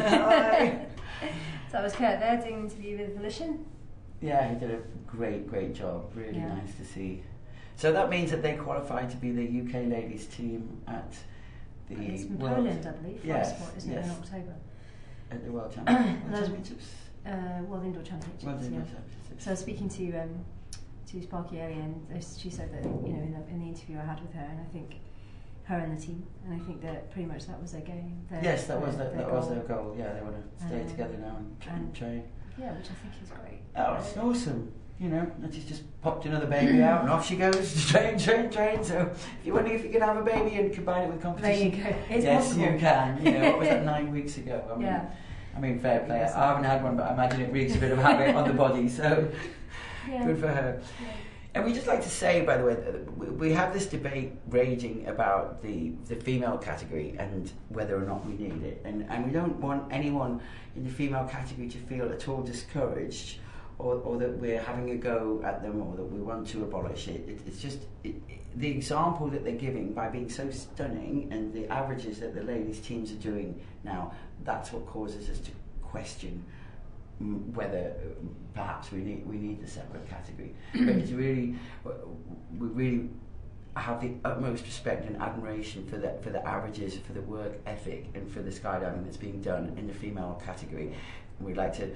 Hi. So that was Kurt there doing an interview with Volition. Yeah, he did a great job. Really nice to see. So that means that they qualify to be the UK ladies team at the It's in World... Poland, I believe. PARASPORT, isn't it, in October? At the World Championships. World Indoor Championships. World Indoor Championships. So I was speaking to Sparky earlier, and she said that, you know, in the interview I had with her, and I think her and the team, and I think that pretty much that was their game. Yes, that was their goal. Yeah, they want to stay together now and train. Yeah, which I think is great. Oh, it's awesome. You know, and she's just popped another baby out, and off she goes to train. So if you're wondering if you can have a baby and combine it with competition, there you go. It's yes, possible. you can. You know, what was that 9 weeks ago? I mean, fair play. I haven't had one, but I imagine it wreaks a bit of havoc on the body. So good for her. Yeah. And we just like to say, by the way, we have this debate raging about the female category and whether or not we need it. And we don't want anyone in the female category to feel at all discouraged or that we're having a go at them or that we want to abolish it. It's just the example that they're giving by being so stunning and the averages that the ladies' teams are doing now, that's what causes us to question whether perhaps we need a separate category. But it's really, we really have the utmost respect and admiration for the averages, for the work ethic, and for the skydiving that's being done in the female category. We'd like to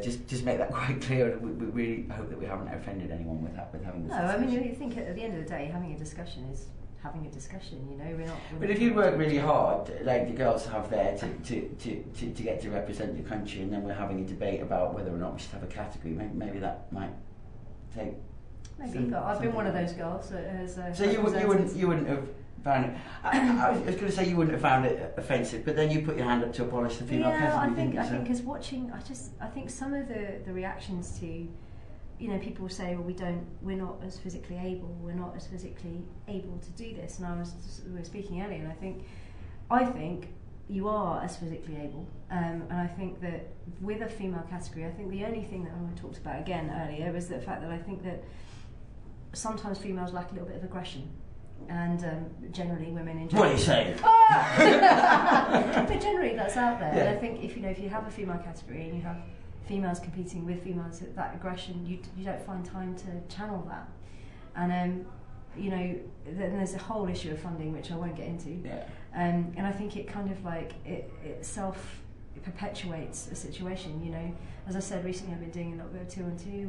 just make that quite clear. We really hope that we haven't offended anyone with having this discussion. I mean, you think at the end of the day, having a discussion is having a discussion, you know. We're not but if you work really hard, like the girls have there, to get to represent your country, and then we're having a debate about whether or not we should have a category, maybe that might take. Maybe, but I've been one of those girls that has. So you wouldn't have found it. I was going to say you wouldn't have found it offensive, but then you put your hand up to abolish the female category. I think as watching, I think some of the reactions to, you know, people say, well, we're not as physically able, we're not as physically able to do this. And we were speaking earlier, and I think you are as physically able. And I think that with a female category, I think the only thing that I talked about again earlier was the fact that I think that sometimes females lack a little bit of aggression. And generally women in general. What are you saying? But generally that's out there. Yeah. And I think if you have a female category and you have females competing with females, that aggression, you don't find time to channel that. And you know, then there's a whole issue of funding which I won't get into. Yeah. And I think it kind of like it perpetuates a situation. You know, as I said recently, I've been doing a little bit of 2-on-2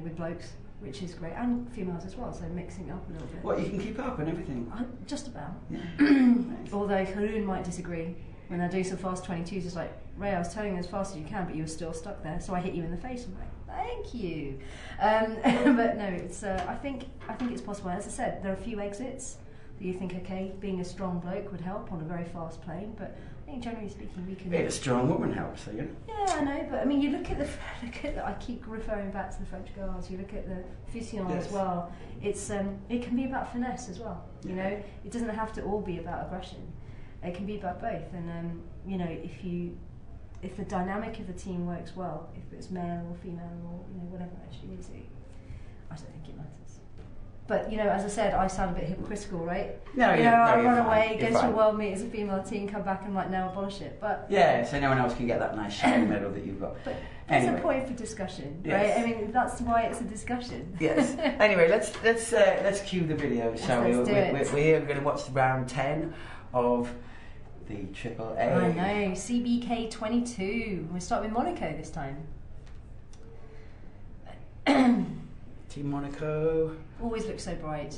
with blokes, which is great, and females as well, so mixing up a little bit. What, you can keep up and everything? Just about. Yeah. Nice. Although Haroon might disagree. When I do some fast 22s, it's like, Ray, I was turning as fast as you can, but you were still stuck there, so I hit you in the face. I'm like, thank you. But no, it's. I think it's possible. As I said, there are a few exits that you think, okay, being a strong bloke would help on a very fast plane, but I think generally speaking, we can. Being a strong woman helps, you know. Yeah, I know, but I mean, you look at the. I keep referring back to the French girls. You look at the Fission as well. It's it can be about finesse as well. You know, it doesn't have to all be about aggression. It can be about both, and you know, if the dynamic of the team works well, if it's male or female or whatever actually is, I don't think it matters. But you know, as I said, I sound a bit hypocritical, right? No, I run away, go to a world meet as a female team, come back and now abolish it. But yeah, so no one else can get that nice shiny medal that you've got. But there's a point for discussion, yes. Right? I mean, that's why it's a discussion. Yes. Anyway, let's cue the video, shall we? We're going to watch round 10 of the AAA. I know, CBK 22. We'll start with Monaco this time. Team Monaco. Always look so bright.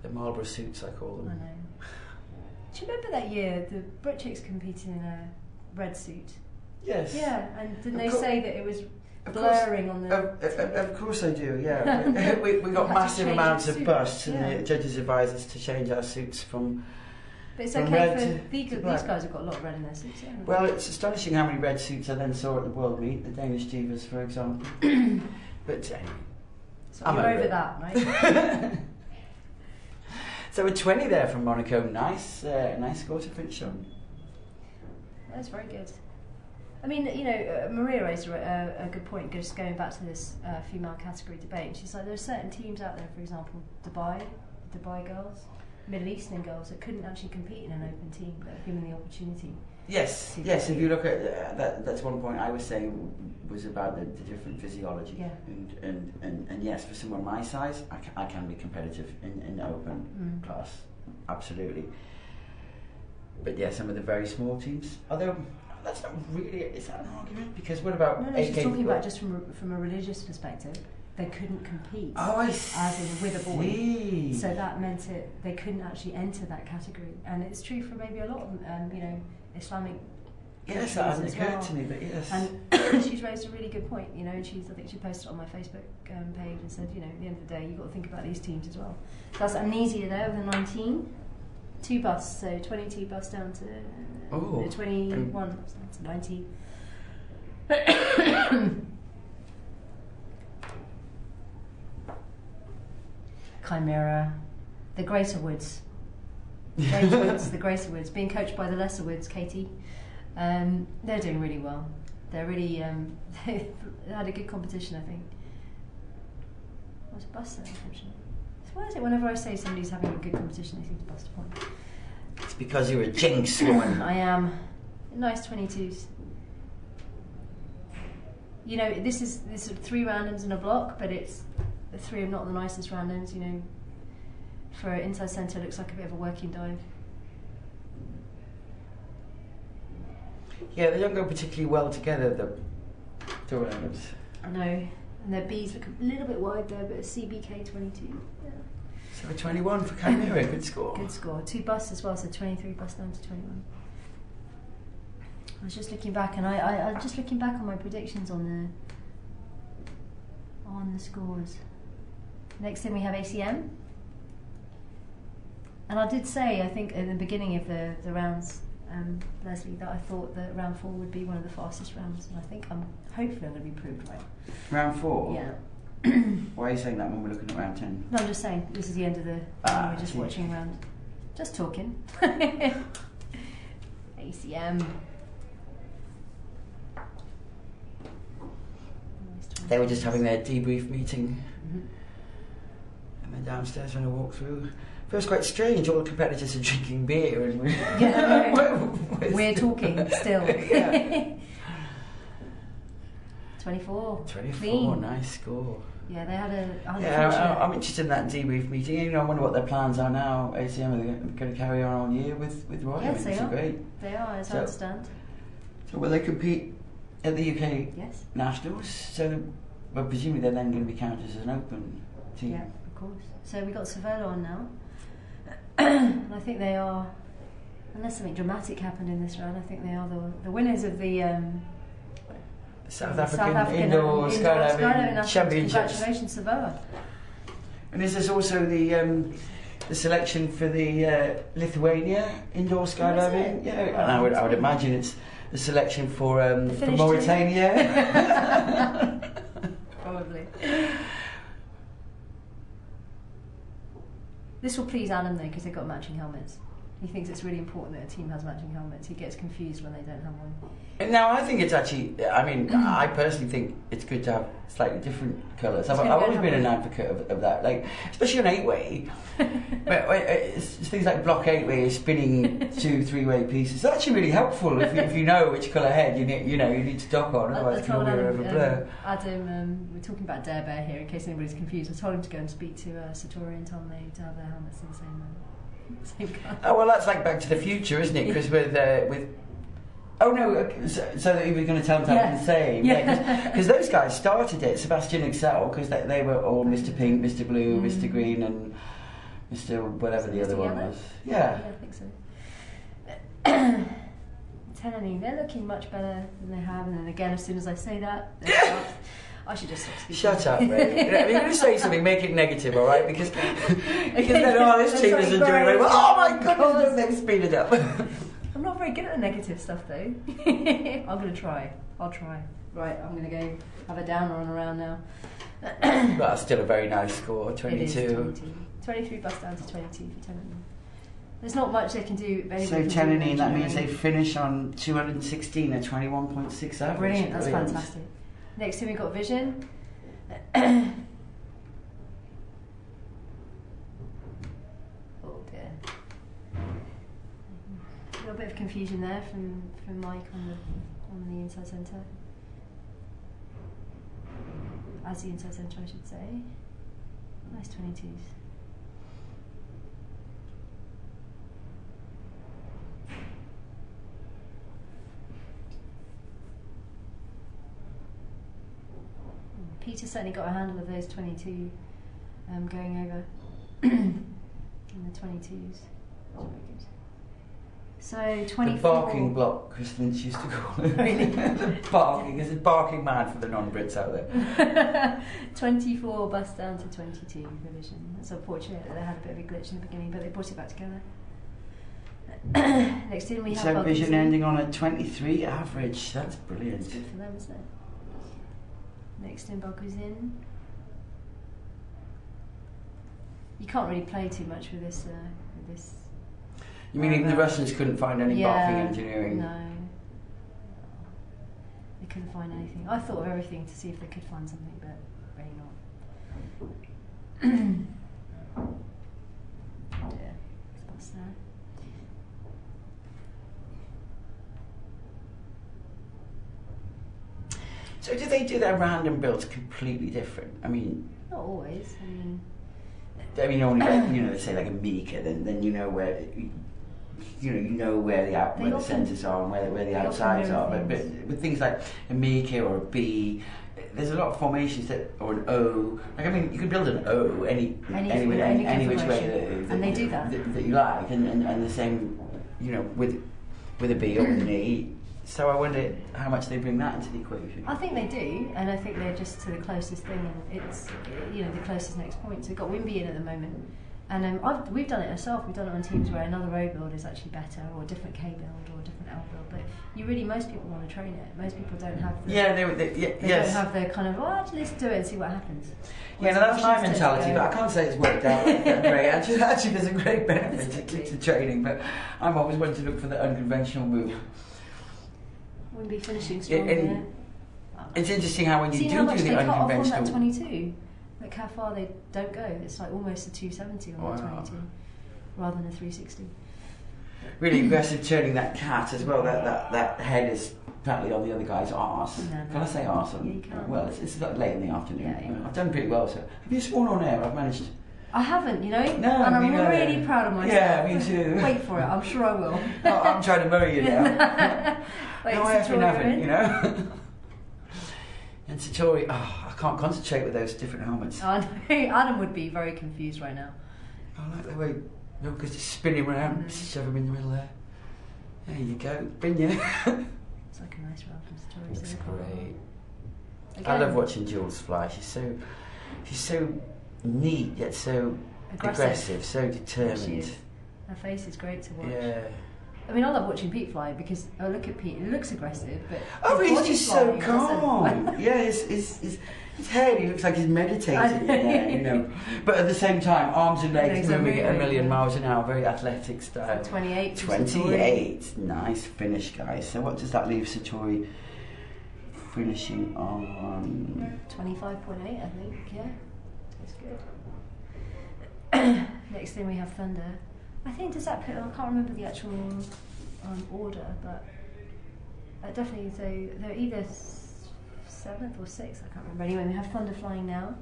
The Marlborough suits, I call them. I know. Do you remember that year the Brit chicks competed in a red suit? Yes. Yeah, and didn't they say that it was blurring on the... Of course I do, yeah. we got massive amounts of busts, and the judges advised us to change our suits from... But it's okay for these guys have got a lot of red in their suits, haven't they? Well, it's astonishing how many red suits I then saw at the World Meet, the Danish divas, for example. But anyway, so I'm over that, right? So a 20 there from Monaco, nice score to finish on. That's very good. I mean, you know, Maria raised a good point, just going back to this female category debate. She's like, there are certain teams out there, for example, Dubai girls, Middle Eastern girls that couldn't actually compete in an open team, that were given the opportunity. Yes, yes. If you look at that's one point I was saying was about the different physiology. Yeah. And yes, for someone my size, I can be competitive in the open class, absolutely. But yeah, some of the very small teams, although that's not really, is that an argument? Because what about? No, she's talking about just from a religious perspective. They couldn't compete. Oh, I see. As in with a boy. So that meant they couldn't actually enter that category, and it's true for maybe a lot of Islamic. Yes, that hasn't occurred to me, but yes. And she's raised a really good point, and I think she posted on my Facebook page and said, at the end of the day, you've got to think about these teams as well. So that's AMNESYA there with a 19, 2 busts, so 22 busts down to 21, that's 90. CHIMERA, the Greater Woods. James Woods, the Greater Woods, being coached by the Lesser Woods, Katie. They're doing really well. They're really, they had a good competition, I think. I was a bust there, unfortunately. So why is it whenever I say somebody's having a good competition, they seem to bust a point? It's because you're a jinx woman. I am. Nice 22s. This is 3 randoms in a block, but it's the 3 are not the nicest randoms, For inside centre, it looks like a bit of a working dive. Yeah, they don't go particularly well together, the randoms. I know, and their Bs look a little bit wide there, but a CBK 22. Yeah. So a 21 for CHIMERA, good score. Good score. 2 busts as well, so 23 busts down to 21. I was just looking back, and I just looking back on my predictions on the scores. Next thing we have ACM. And I did say, I think, in the beginning of the rounds, Leslie, that I thought that round 4 would be one of the fastest rounds, and I think hopefully I'm going to be proved right. Round 4? Yeah. Why are you saying that when we're looking at round 10? No, I'm just saying, this is the end of the we're just watching round. Just talking. ACM. They were just having their debrief meeting. And they're downstairs trying to walk through. Feels quite strange, all the competitors are drinking beer and we're talking still. Yeah. 24. 24, clean. Nice score. Yeah, they had a... I'm interested in that debrief meeting. I wonder what their plans are now. ACM, are they going to carry on all year with Roy? Yes, they are. Great. They are, as I understand. So will they compete at the UK Nationals? So, well, presumably they're then going to be counted as an open team. Yeah, of course. So we've got Cervelo on now. And I think they are, unless something dramatic happened in this round, I think they are the winners of the South African Indoor Skydiving Championships. Congratulations, Cervelo. And is this also the selection for the Lithuania Indoor Skydiving? Yeah, and I would imagine it's the selection for Mauritania. Probably. This will please Adam though, because they've got matching helmets. He thinks it's really important that a team has matching helmets. He gets confused when they don't have one. Now, I think it's actually, I personally think it's good to have slightly different colours. I've always been an advocate of that, like, especially on 8-way. But it's things like block 8-way, spinning 2-3-way pieces. It's actually really helpful if you know which colour head you need to dock on, otherwise it can all be a bit of a blur. Adam, we're talking about Dare Bear here, in case anybody's confused. I told him to go and speak to Satori and Tom May to have their helmets in the same colour. Oh, well, that's like Back to the Future, isn't it? Because with oh no, so that he was going to tell them to have the same. Yeah, because those guys started it, Sebastian Excel, because they were all Mr. Pink, Mr. Blue, Mr. Green, and Mr. whatever the other one was. Yeah, I think so. Telling they're looking much better than they have, and then again, as soon as I say that, I should just stop speaking. Shut up, Ray. If you're going to say something, make it negative, all right? Because then, this team isn't doing very well. Oh my goodness, let's speed it up. I'm not very good at the negative stuff, though. I'm going to try. I'll try. Right, I'm going to go have a downer on around now. That's still a very nice score, 22. It is 22. 23 bust down to 22 for Tenany. There's not much they can do. So Tenany, that means they finish on 216 at 21.6 average. Brilliant, that's fantastic. Next thing we've got Vision. Oh dear. little bit of confusion there from Mike on the inside centre. As the inside centre, I should say. Nice 22s. Peter certainly got a handle of those 22 going over in the 22s. Very good. So 24. The barking block, Christians used to call it. Really? The barking, is it barking mad for the non-Brits out there? 24 bust down to 22 revision. That's unfortunate that they had a bit of a glitch in the beginning, but they brought it back together. Next in we have so vision ending on a 23 average. That's brilliant. That's good for them, isn't it? Next in BARGUZIN. You can't really play too much with this. You mean even the Russians couldn't find any barking engineering? No. They couldn't find anything. I thought of everything to see if they could find something, but really not. Yeah, that's there. So do they do their random builds completely different? I mean, not always. only they say like a Mika, then you know where you know where the centres are and where the outsides are. But with things like a Mika or a B, there's a lot of formations or an O. Like you can build an O any which way and they do that you like, and the same with a B or with an E. So I wonder how much they bring that into the equation. I think they do, and I think they're just to the closest thing, and it's the closest next point. So we've got WEEMBI in at the moment, and we've done it ourselves. We've done it on teams where another O build is actually better, or a different K build, or a different L build. But most people want to train it. Most people don't have the they don't have the kind of actually let's do it and see what happens. Yeah, no, that's my mentality, but I can't say it's worked out like that great. Actually, there's a great benefit to training, but I'm always one to look for the unconventional move. Wouldn't be finishing strong there. It's interesting how when you do the unconventional. Cut off on that 22, like how far they don't go. It's like almost a 270 on that 22, rather than a 360. Really aggressive turning that cat as well. That head is apparently on the other guy's arse. No. Can I say arse? Yeah, you can. Well, it's like late in the afternoon. Yeah. I've done pretty well. So have you sworn on air? I've managed. I haven't, No, and I'm really proud of myself. Yeah, me too. Wait for it. I'm sure I will. I'm trying to marry you now. Wait, no, I haven't, And Satori, I can't concentrate with those different helmets. I know. Adam would be very confused right now. I like the way because it's spinning around, shove him in the middle there. There you go, bin you. It's like a nice round from Satori. Looks great. Again, I love watching Jules fly. She's so neat yet so aggressive, so determined. Her face is great to watch. Yeah. I mean, I love watching Pete fly because look at Pete. It looks aggressive, but he's just so calm. Yeah, his head. He looks like he's meditating there, But at the same time, arms and legs moving at a million miles an hour, very athletic style. So 28. 28. Nice finish, guys. So what does that leave Satori finishing on? 25.8, I think. Yeah, that's good. Next thing we have Thunder. I think does that put? I can't remember the actual order, but definitely. So they're either 7th or 6th. I can't remember. Anyway, we have Thunder flying now.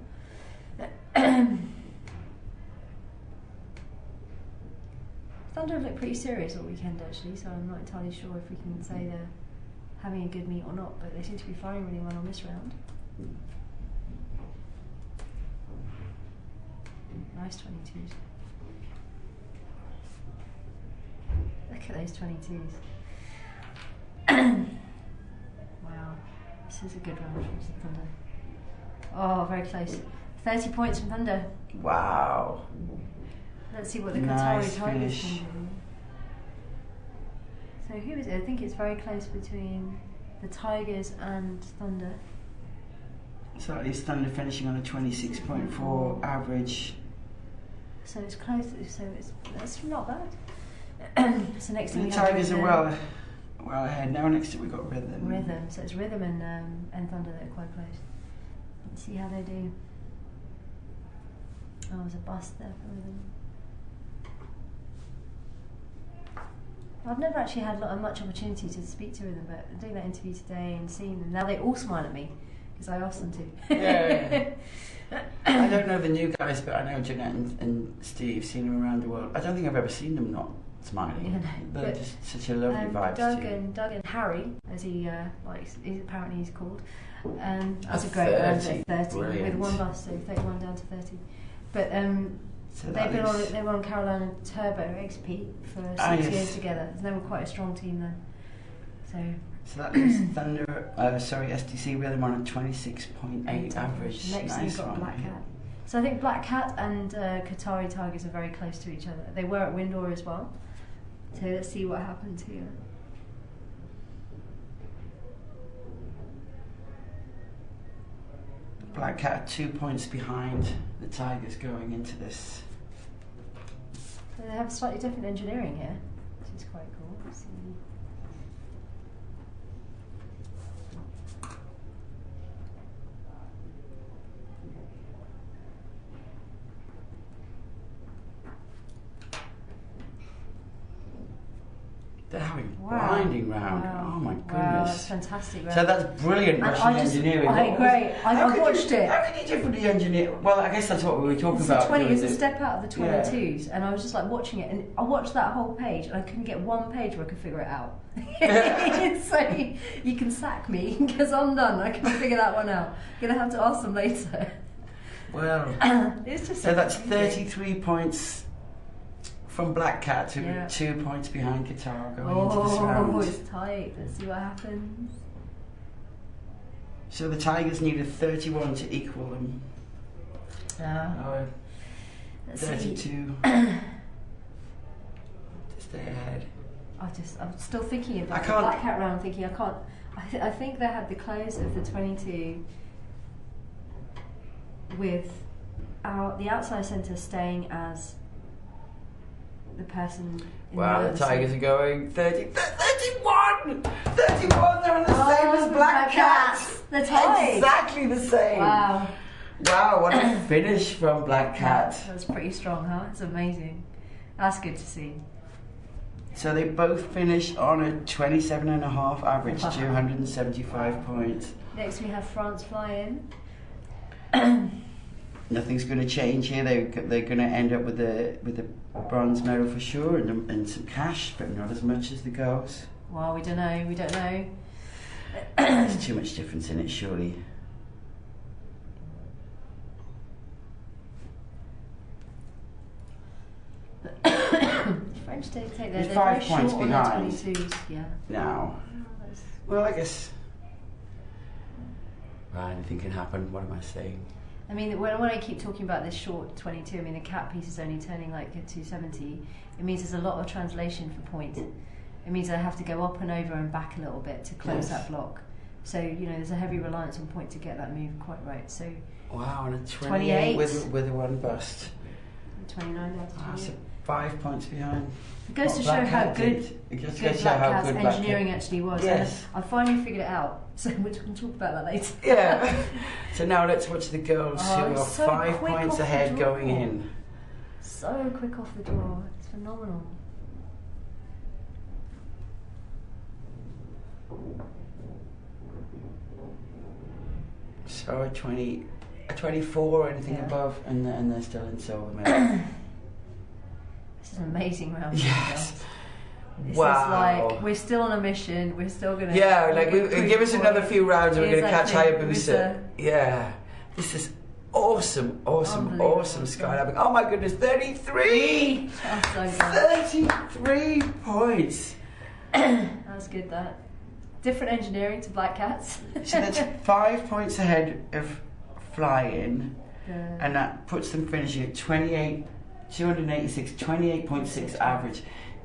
Thunder have looked pretty serious all weekend actually, so I'm not entirely sure if we can say they're having a good meet or not. But they seem to be flying really well on this round. Nice 22s. Look at those 22s. Wow, this is a good round from Thunder. Oh, very close. 30 points from Thunder. Wow. Let's see what the Qatari Tigers can do. So who is it? I think it's very close between the Tigers and Thunder. So at least Thunder finishing on a 26.4 average. So it's close. So that's not bad. So next thing the Tigers are well ahead now. Next to we've got Rhythm. Rhythm. So it's Rhythm and Thunder that are quite close. Let's see how they do. Oh, there's a bust there for Rhythm. I've never actually had much opportunity to speak to them, but doing that interview today and seeing them, now they all smile at me, because I asked them to. Yeah. I don't know the new guys, but I know Jeanette and Steve, seen them around the world. I don't think I've ever seen them not smiling. Yeah, no, They're just such a lovely vibe. Doug and Harry, as he apparently he's called, that's a great round at 30 with one bus, so 31 down to 30. But so they were on Carolina Turbo XP for 6 years together. They were quite a strong team then. So that leaves Thunder, STC with them on a 26.8 average. Next you've got Black Cat. So I think Black Cat and Qatari Tigers are very close to each other. They were at Windor as well. So let's see what happens here. Black Cat 2 points behind the Tigers going into this. So they have slightly different engineering here, which is quite cool. Let's see. They're having a blinding round. Wow. Oh my goodness. Wow, that's fantastic round. So that's brilliant Russian engineering. I watched it. How can you differently engineer? Well, I guess that's what we were talking about. It's a step out of the 22s, and I was just like watching it, and I watched that whole page, and I couldn't get one page where I could figure it out. So you can sack me, because I'm done. I can't figure that one out. I'm going to have to ask them later. Well, it's just so that's 33 points from Black Cat to 2 points behind Qatar going into this round. Oh, it's tight. Let's see what happens. So the Tigers need a 31 to equal them. Oh, 32 to stay ahead. I'm still thinking about the Black Cat round, thinking I can't. I think they had the close of the 22 with the outside centre staying as the person in the Tigers are going 31! 31! They're on the same as Black Cats! They're tied! Exactly the same! Wow, what a finish from Black Cat. That's pretty strong, huh? It's amazing. That's good to see. So they both finish on a 27.5 average, 275 points. Next we have France fly in. Nothing's going to change here. They're going to end up with a bronze medal for sure, and some cash, but not as much as the girls. Well, we don't know. There's too much difference in it, surely. French take they're 5 very points short behind. on their 22s. Yeah. Now, well, I guess anything can happen. What am I saying? I mean, when I keep talking about this short 22, I mean the cat piece is only turning like a 270. It means there's a lot of translation for point. It means I have to go up and over and back a little bit to close that block. So there's a heavy reliance on point to get that move quite right. So wow, and a 28 with a one bust. 29 down to 28. So 5 points behind. It goes to show how good Black Cat's engineering actually was. Yes. And I finally figured it out. So we can talk about that later. Yeah. So now let's watch the girls who are so 5 points ahead going in. So quick off the draw. It's phenomenal. So a 24 or anything above, and they're still in silver medal. This is an amazing round. Yes. This Wow. is like, we're still on a mission, we're still going to... Yeah, like give us another few rounds and we're going to catch Hayabusa. Yeah. This is awesome skydiving. Oh my goodness, 33! Oh, so good. 33 points. That's good, that. Different engineering to Black Cats. So that's 5 points ahead of fly-in, and that puts them finishing at 286, 28.6 average,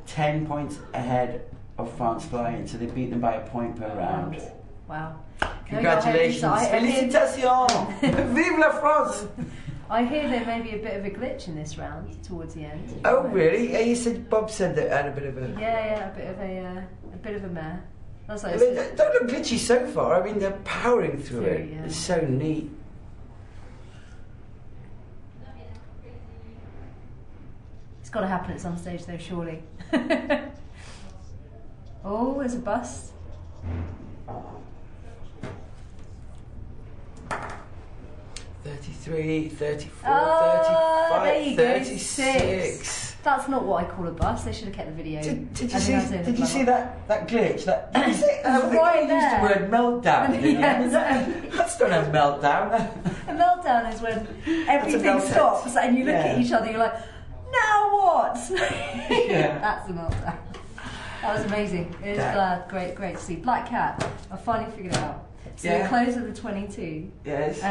10 points ahead of France fly-in, so they beat them by a point per round. Wow. Congratulations. Félicitations. Vive la France. I hear there may be a bit of a glitch in this round towards the end. Oh really? Yeah, Bob said that had a bit of a... Yeah, a bit of a mare. Like I mean, they don't look glitchy so far. I mean, they're powering through it. Yeah. It's so neat. It's got to happen at some stage, though, surely. Oh, there's a bust. 33, 34, 35, 36. That's not what I call a bust. They should have kept the video. Did you see that glitch? Did you see? I think right you used the word meltdown. Yes. That's not a meltdown. A meltdown is when everything stops and you look at each other. You're like, now what? Yeah. That's a meltdown. That was amazing. It was great to see. Black Cat. I finally figured it out. So the close of the 22. Yes.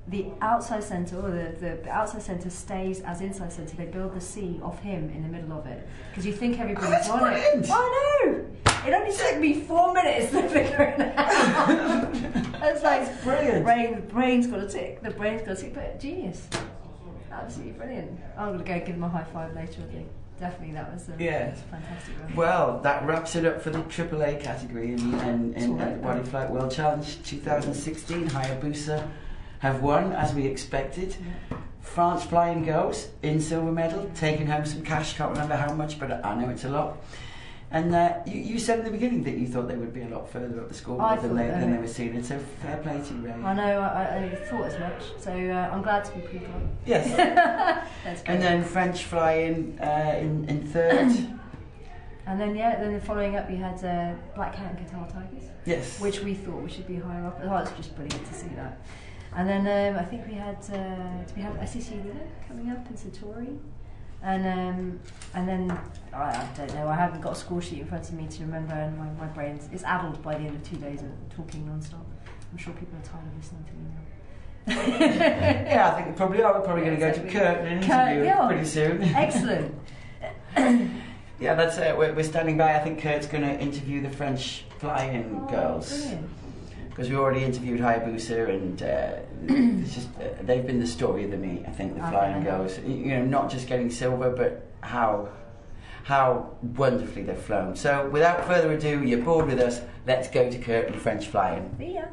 The outside centre, or the outside centre stays as inside centre. They build the C of him in the middle of it. Because you think everybody's on it. I know! It only took me 4 minutes to figure it out. It's like, that's brilliant. The brain's got to tick. The brain's got to tick. But genius. Absolutely brilliant. I'm going to go give them a high five later, I think. Definitely, that was a fantastic run. Well, that wraps it up for the AAA category in the Body Flight World Challenge 2016. Hayabusa have won, as we expected. Yeah. France Flying Girls in silver medal, taking home some cash. Can't remember how much, but I know it's a lot. And you said in the beginning that you thought they would be a lot further up the scoreboard than they were seeded. So fair play to you, Ray. I know. I thought as much. So I'm glad to be proved wrong. Yes. That's great. And then French Flying in third. And then following up, we had Black Cat and QATAR Tigers. Yes. Which we thought we should be higher up. Oh, it's just brilliant to see that. And then I think we had SEC Lille coming up in Satori. And then I don't know. I haven't got a score sheet in front of me to remember, and my brain's addled by the end of 2 days of talking non-stop. I'm sure people are tired of listening to me now. Yeah, I think we probably are. We're probably going to go to Kurt in an interview pretty soon. Excellent. Yeah, that's it. We're standing by. I think Kurt's going to interview the French Flying Girls. Brilliant. Because we already interviewed Hayabusa, and it's just they've been the story of the meet. I think the Flying Girls, not just getting silver, but how wonderfully they've flown. So, without further ado, you're bored with us. Let's go to Kurt and French Flying. See ya.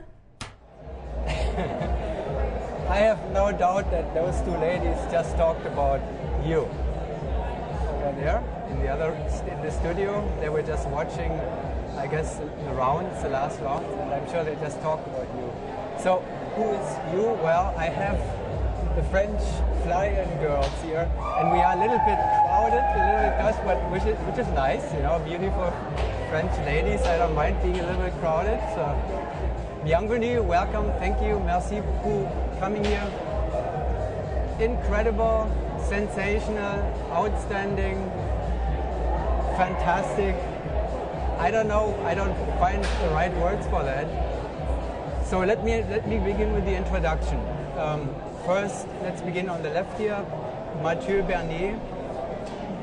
I have no doubt that those two ladies just talked about you. Over there, in the studio, they were just watching. I guess the rounds, the last round, and I'm sure they just talk about you. So, who is you? Well, I have the French Flying Girls here, and we are a little bit crowded, a little bit crowded, but which is nice, beautiful French ladies. I don't mind being a little bit crowded. So, bienvenue, welcome, thank you, merci beaucoup coming here. Incredible, sensational, outstanding, fantastic. I don't know. I don't find the right words for that. So let me begin with the introduction. First, let's begin on the left here. Mathieu Bernier,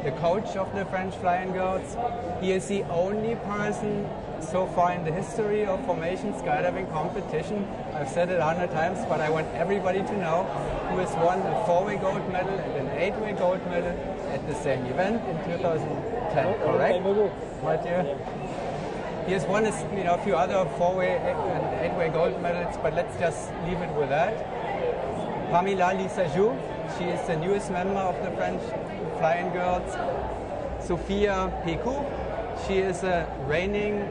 the coach of the French Flying Girls. He is the only person so far in the history of formation skydiving competition. I've said it 100 times, but I want everybody to know who has won a 4-way gold medal and an 8-way gold medal at the same event in 2010. Correct, Mathieu? He has won a few other 4-way and 8-way gold medals, but let's just leave it with that. Pamela Lisajou, she is the newest member of the French Flying Girls. Sophia Pécou, she is a reigning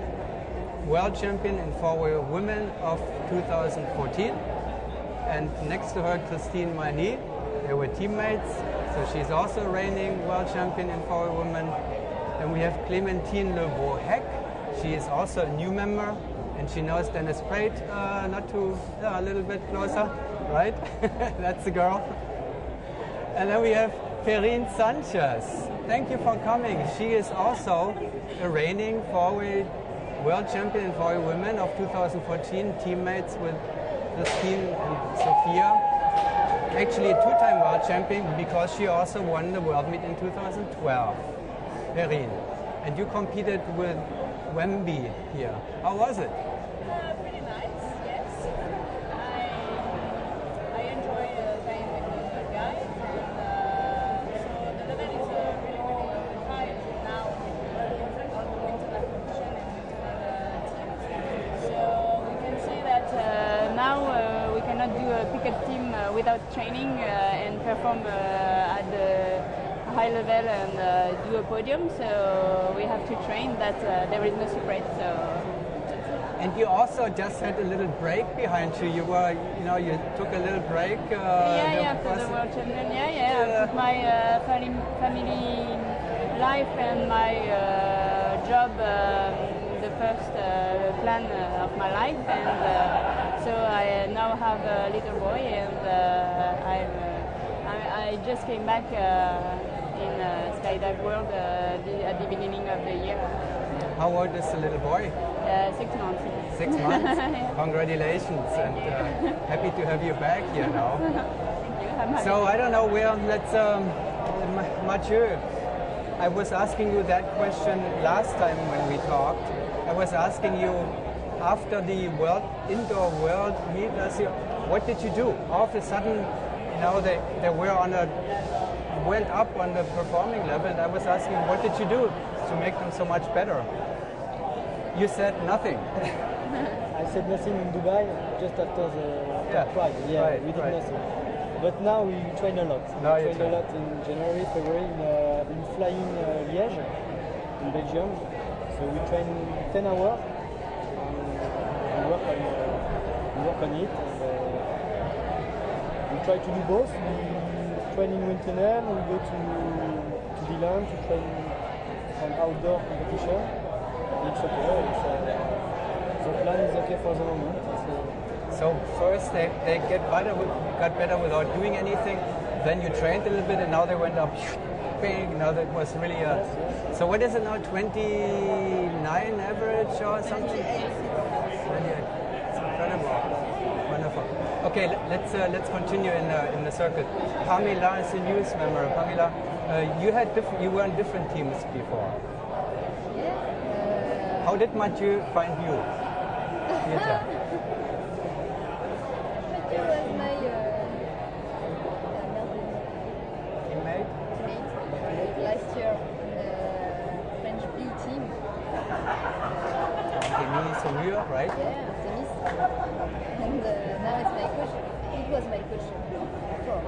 world champion in 4-way women of 2014. And next to her, Christine Marny, they were teammates, so she's also a reigning world champion in 4-way women. Then we have Clémentine Le Bourhec. She is also a new member, and she knows Dennis Praet, a little bit closer, right? That's the girl. And then we have Perrine Sanchez. Thank you for coming. She is also a reigning 4-way world champion in 4-way women of 2014, teammates with Christine and Sophia. Actually a 2-time world champion because she also won the world meet in 2012. Perrine. And you competed with WEEMBI here. How was it? Pretty nice, yes. I enjoy playing with the guys, and so the level is really high now with all the international competition and teams. So we can say that now we cannot do a pickup team without training and perform at the high level and do a podium, so we have to train that there is no secret. So. And you also just had a little break behind you. You were, you know, you took a little break. After the World Champion. I put my family life and my job the first plan of my life, and so I now have a little boy, and I just came back in Skydive World at the beginning of the year. How old is the little boy? 6 months. 6 months? Yeah. Congratulations, and happy to have you back here now. Thank you. So I don't know where, let's, Mathieu, I was asking you that question last time when we talked. I was asking you, after the indoor world meet last year, what did you do? All of a sudden, you know, they were went up on the performing level, and I was asking, what did you do to make them so much better? You said nothing. I said nothing in Dubai just after the trial. Yeah, we did nothing. But now we train a lot. We train a lot in January, February, in flying Liège, in Belgium. So we train 10 hours. We work on it. And we try to do both. We train in Winternem, we go to Milan to train some outdoor competition. It's okay. The plan is okay for the moment. So first they got better without doing anything. Then you trained a little bit, and now they went up big. Now that was really a. Yes. So what is it now? 29 average or something? 28. It's incredible. Wonderful. Okay, let's continue in the circle. Pamela is a news member. Pamela, you were on different teams before. How did Mathieu find you? Mathieu was my teammate last year in the French B team. Denis, right? Yeah, Denis. And now it's my coach. It was my coach before.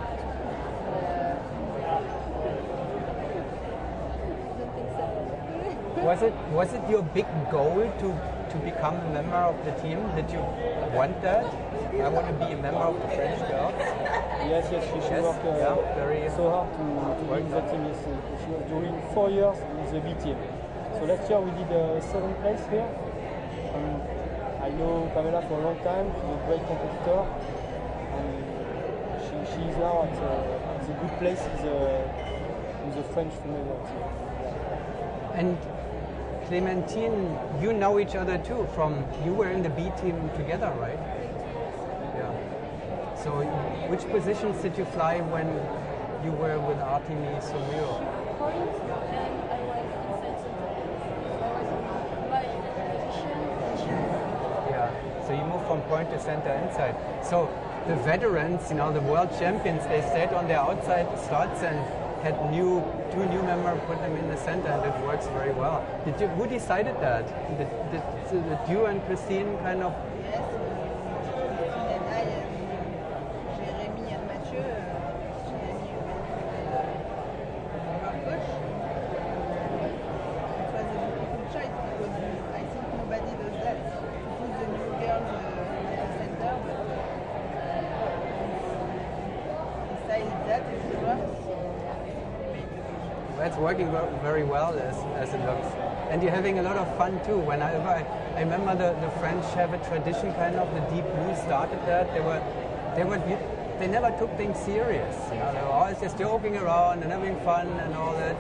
I don't think so. Was it your big goal to become a member of the team? Did you want that? I want to be a member of the French girls. Yes, she worked so hard to be in the team. Yes, she was doing 4 years in the B team. So last year we did 7th place here. I know Pamela for a long time. She's a great competitor. She is now at a good place in the French female team. And Clémentine, you know each other too. You were in the B team together, right? Yeah. So, which positions did you fly when you were with Artemis Somio? Yeah. So you moved from point to center inside. So the veterans, you know, the world champions, they stayed on their outside slots and had two new members, put them in the center, and it works very well. Who decided that? Did you and Christine kind of? Yes. Jérémy and Mathieu, Jérémy our coach. It was a difficult choice because I think nobody does that. To put the new girls at the center, but decided that it works. It's working very well as it looks. And you're having a lot of fun too. Whenever I remember the French have a tradition, kind of, the Deep Blue started that. They never took things serious. You know, they were always just joking around and having fun and all that.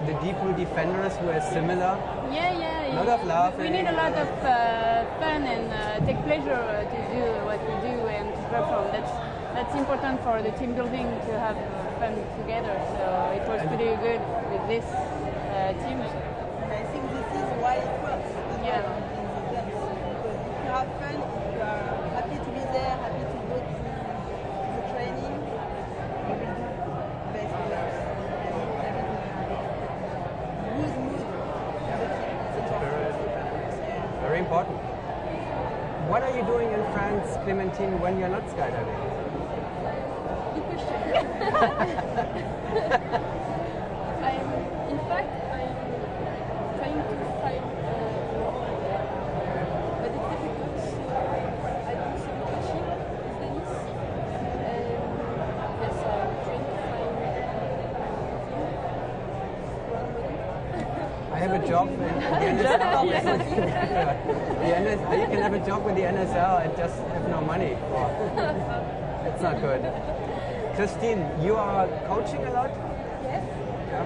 The Deep Blue defenders were similar. Yeah. A lot of laughing. We need a lot of fun and take pleasure to do what we do and to perform. That's important for the team building, to have fun together. So it was pretty good with this team. And I think this is why it works. Yeah. In the dance. Because if you have fun, if you are happy to be there, happy to go to the training, you will do best work. And good mood in the team. It's Very important. What are you doing in France, Clémentine, when you're not skydiving? I'm trying to have a job in the NSL. You can have a job with the NSL and just have no money. It's not good. Christine, you are coaching a lot? Yes. Yeah.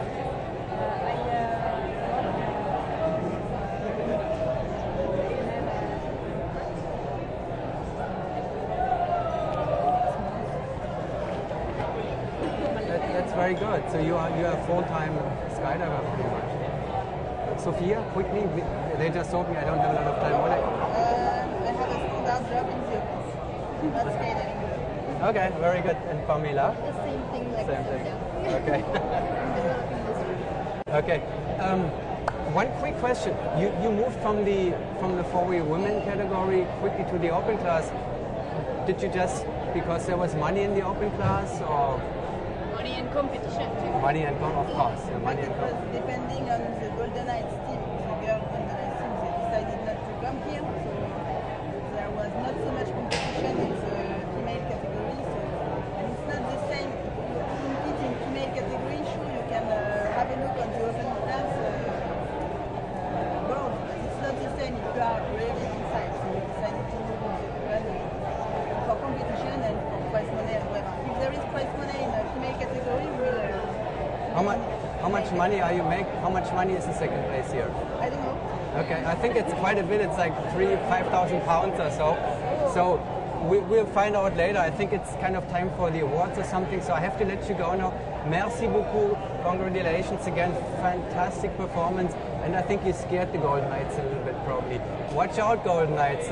That's very good. So you are a full-time skydiver pretty much. Sophia, quickly, they just told me I don't have a lot of time. What? I have a standard job in the office, not skydiving. Okay, very good. And Pamela? The same thing like Same thing. Sophia. Okay. Developing industry. Okay. One quick question. You moved from the 4-wheel women category quickly to the open class. Did you just because there was money in the open class, or Money and competition too. money and of course, yeah, money It and was depending on the Golden Knights team, the girl Golden Knights team, they decided not to come here, so there was not so much competition in the female category. So, and it's not the same. If you compete in female category, sure you can have a look on the open class board, but it's not the same if you are really inside. So we decided to move on for competition and for prize money as well. If there is prize money in a female category, we'll. How much money are you make? How much money is the second place here? I don't know. Okay, I think it's quite a bit. It's like 5,000 pounds or so. So we'll find out later. I think it's kind of time for the awards or something. So I have to let you go now. Merci beaucoup. Congratulations again. Fantastic performance. And I think you scared the Golden Knights a little bit probably. Watch out, Golden Knights.